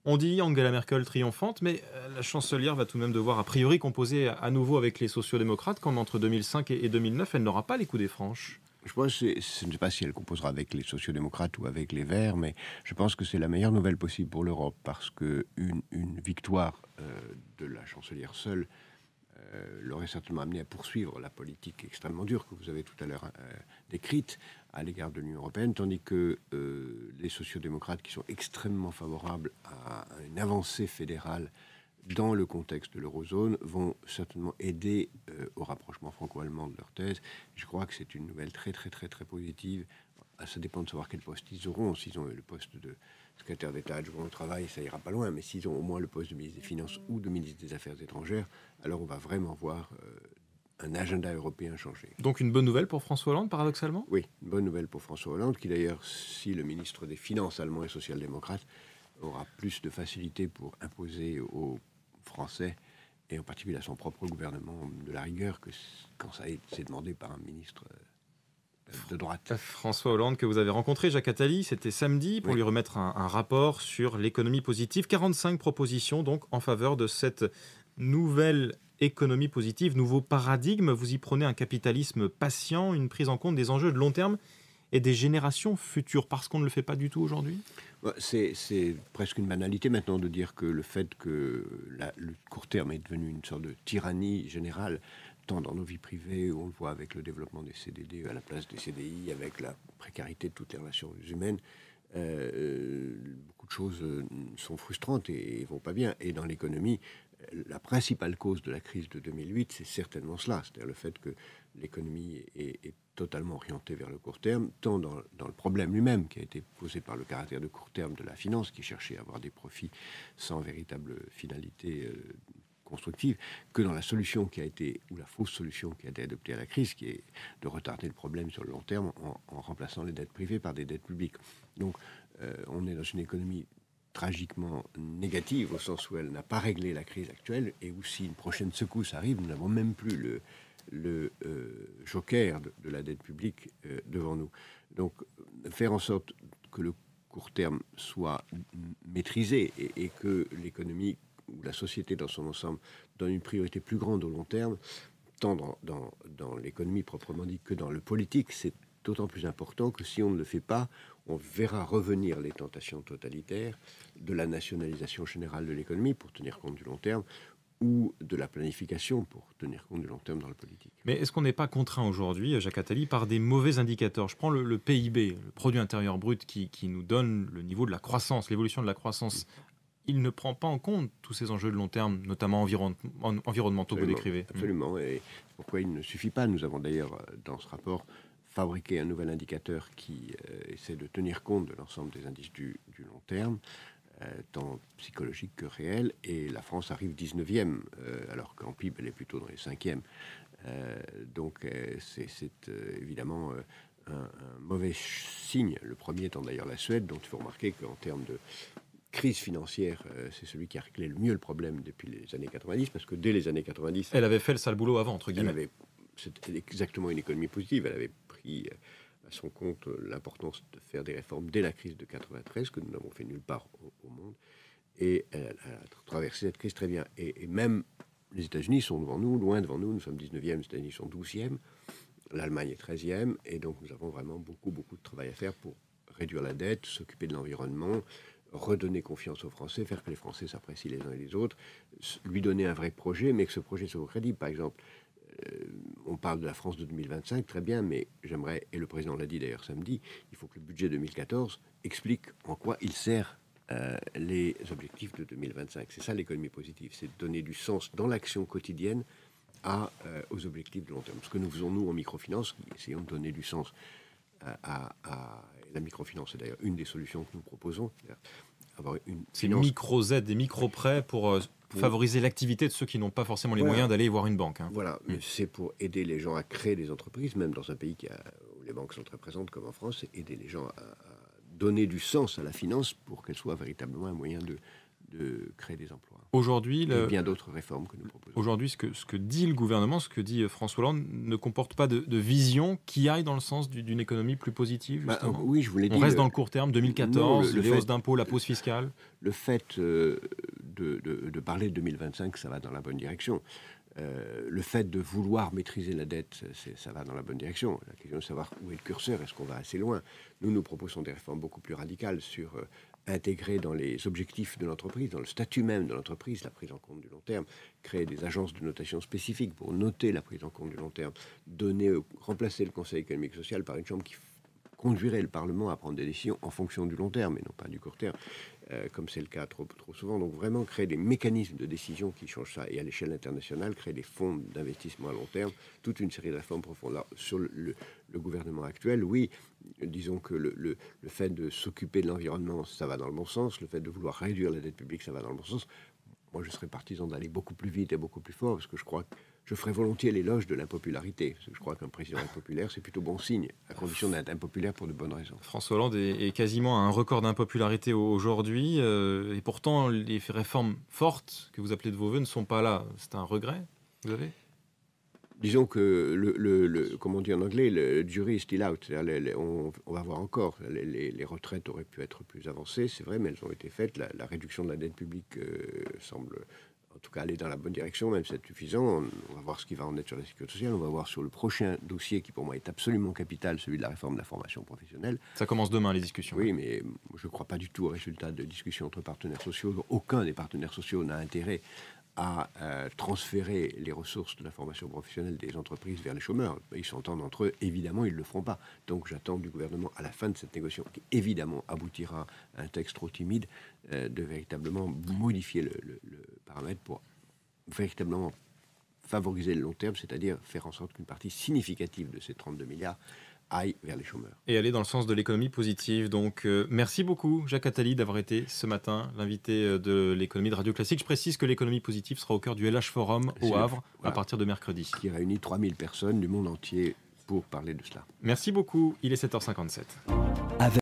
On dit Angela Merkel triomphante, mais la chancelière va tout de même devoir a priori composer à nouveau avec les sociaux-démocrates, comme entre 2005 et 2009, elle n'aura pas les coups des franches. Je pense que je ne sais pas si elle composera avec les sociaux-démocrates ou avec les Verts, mais je pense que c'est la meilleure nouvelle possible pour l'Europe, parce qu'une victoire de la chancelière seule l'aurait certainement amené à poursuivre la politique extrêmement dure que vous avez tout à l'heure décrite à l'égard de l'Union européenne, tandis que les sociaux-démocrates, qui sont extrêmement favorables à une avancée fédérale dans le contexte de l'eurozone, vont certainement aider au rapprochement franco-allemand de leur thèse. Je crois que c'est une nouvelle très très très très positive. Ça dépend de savoir quel poste ils auront. S'ils ont le poste de secrétaire d'État adjoint au travail, ça ira pas loin. Mais s'ils ont au moins le poste de ministre des Finances ou de ministre des Affaires étrangères, alors on va vraiment voir un agenda européen changer. Donc une bonne nouvelle pour François Hollande, paradoxalement? Oui, une bonne nouvelle pour François Hollande, qui d'ailleurs, si le ministre des Finances allemand est social-démocrate, aura plus de facilité pour imposer aux Français, et en particulier à son propre gouvernement, de la rigueur que quand ça c'est demandé par un ministre de droite. François Hollande, que vous avez rencontré, Jacques Attali, c'était samedi, pour Oui. lui remettre un rapport sur l'économie positive. 45 propositions donc en faveur de cette nouvelle économie positive, nouveau paradigme. Vous y prenez un capitalisme patient, une prise en compte des enjeux de long terme et des générations futures, parce qu'on ne le fait pas du tout aujourd'hui? C'est presque une banalité maintenant de dire que le fait que le court terme est devenu une sorte de tyrannie générale, tant dans nos vies privées, où on le voit avec le développement des CDD à la place des CDI, avec la précarité de toutes les relations humaines, beaucoup de choses sont frustrantes et vont pas bien. Et dans l'économie, la principale cause de la crise de 2008, c'est certainement cela, c'est-à-dire le fait que l'économie est totalement orientée vers le court terme, tant dans le problème lui-même, qui a été posé par le caractère de court terme de la finance, qui cherchait à avoir des profits sans véritable finalité constructive, que dans la solution qui a été, ou la fausse solution qui a été adoptée à la crise, qui est de retarder le problème sur le long terme en remplaçant les dettes privées par des dettes publiques. Donc, on est dans une économie tragiquement négative, au sens où elle n'a pas réglé la crise actuelle, et où si une prochaine secousse arrive, nous n'avons même plus le joker de la dette publique devant nous. Donc, faire en sorte que le court terme soit maîtrisé et que l'économie ou la société dans son ensemble donne une priorité plus grande au long terme, tant dans l'économie proprement dit que dans le politique, c'est d'autant plus important que si on ne le fait pas, on verra revenir les tentations totalitaires de la nationalisation générale de l'économie pour tenir compte du long terme, ou de la planification pour tenir compte du long terme dans la politique. Mais est-ce qu'on n'est pas contraint aujourd'hui, Jacques Attali, par des mauvais indicateurs? Je prends le PIB, le produit intérieur brut, qui nous donne le niveau de la croissance, l'évolution de la croissance. Il ne prend pas en compte tous ces enjeux de long terme, notamment environnementaux que vous décrivez. Absolument, et pourquoi il ne suffit pas. Nous avons d'ailleurs, dans ce rapport, fabriqué un nouvel indicateur qui essaie de tenir compte de l'ensemble des indices du long terme, tant psychologique que réel, et la France arrive 19e, alors qu'en PIB, elle est plutôt dans les 5e. Donc, c'est évidemment un mauvais signe. Le premier étant d'ailleurs la Suède, dont il faut remarquer qu'en termes de crise financière, c'est celui qui a réglé le mieux le problème depuis les années 90, parce que dès les années 90... Elle avait fait le sale boulot avant, entre guillemets. C'était exactement une économie positive. Elle avait pris à son compte l'importance de faire des réformes dès la crise de 93, que nous n'avons fait nulle part au monde. Et elle a traversé cette crise très bien. Et même les États-Unis sont devant nous, loin devant nous. Nous sommes 19e, les États-Unis sont 12e. L'Allemagne est 13e. Et donc, nous avons vraiment beaucoup de travail à faire pour réduire la dette, s'occuper de l'environnement, redonner confiance aux Français, faire que les Français s'apprécient les uns et les autres, lui donner un vrai projet, mais que ce projet soit crédible. Par exemple, on parle de la France de 2025, très bien, mais j'aimerais, et le président l'a dit d'ailleurs samedi, il faut que le budget 2014 explique en quoi il sert les objectifs de 2025. C'est ça l'économie positive, c'est donner du sens dans l'action quotidienne aux objectifs de long terme. Ce que nous faisons, nous, en microfinance, essayons de donner du sens à la microfinance. C'est d'ailleurs une des solutions que nous proposons. Avoir une finance... micro-aides, des micro-prêts pour favoriser l'activité de ceux qui n'ont pas forcément les moyens d'aller voir une banque. Voilà, c'est pour aider les gens à créer des entreprises, même dans un pays où les banques sont très présentes comme en France, c'est aider les gens à donner du sens à la finance pour qu'elle soit véritablement un moyen de de créer des emplois. Aujourd'hui, Et bien d'autres réformes que nous proposons. Aujourd'hui, ce que dit le gouvernement, ce que dit François Hollande, ne comporte pas de vision qui aille dans le sens d'une économie plus positive, justement. Oui, je vous l'ai dit. On reste dans le court terme, 2014, les hausses d'impôts, la pause fiscale. Le fait de parler de 2025, ça va dans la bonne direction. Le fait de vouloir maîtriser la dette, ça va dans la bonne direction. La question de savoir où est le curseur, est-ce qu'on va assez loin? Nous proposons des réformes beaucoup plus radicales sur intégrer dans les objectifs de l'entreprise, dans le statut même de l'entreprise, la prise en compte du long terme, créer des agences de notation spécifiques pour noter la prise en compte du long terme, remplacer le Conseil économique et social par une chambre qui conduirait le Parlement à prendre des décisions en fonction du long terme et non pas du court terme, comme c'est le cas trop souvent. Donc vraiment créer des mécanismes de décision qui changent ça, et à l'échelle internationale, créer des fonds d'investissement à long terme, toute une série de réformes profondes. Alors, sur le gouvernement actuel, oui, disons que le fait de s'occuper de l'environnement, ça va dans le bon sens. Le fait de vouloir réduire la dette publique, ça va dans le bon sens. Moi, je serais partisan d'aller beaucoup plus vite et beaucoup plus fort, parce que je crois que je ferais volontiers l'éloge de l'impopularité. Je crois qu'un président impopulaire, c'est plutôt bon signe, à condition d'être impopulaire pour de bonnes raisons. François Hollande est quasiment à un record d'impopularité aujourd'hui, et pourtant les réformes fortes que vous appelez de vos voeux ne sont pas là. C'est un regret, vous avez ? Disons que, comme on dit en anglais, le jury is still out. On va voir encore. Les retraites auraient pu être plus avancées, c'est vrai, mais elles ont été faites. La réduction de la dette publique semble, en tout cas, aller dans la bonne direction, même si c'est suffisant. On va voir ce qui va en être sur la sécurité sociale. On va voir sur le prochain dossier qui, pour moi, est absolument capital, celui de la réforme de la formation professionnelle. Ça commence demain, les discussions. Oui, mais je ne crois pas du tout au résultat de discussions entre partenaires sociaux. Aucun des partenaires sociaux n'a intérêt à transférer les ressources de la formation professionnelle des entreprises vers les chômeurs. Ils s'entendent entre eux, évidemment, ils ne le feront pas. Donc j'attends du gouvernement, à la fin de cette négociation, qui évidemment aboutira à un texte trop timide, de véritablement modifier le paramètre pour véritablement favoriser le long terme, c'est-à-dire faire en sorte qu'une partie significative de ces 32 milliards aille vers les chômeurs. Et aller dans le sens de l'économie positive. Donc, merci beaucoup, Jacques Attali, d'avoir été ce matin l'invité de l'économie de Radio Classique. Je précise que l'économie positive sera au cœur du LH Forum au Havre à partir de mercredi. Qui réunit 3000 personnes du monde entier pour parler de cela. Merci beaucoup. Il est 7h57.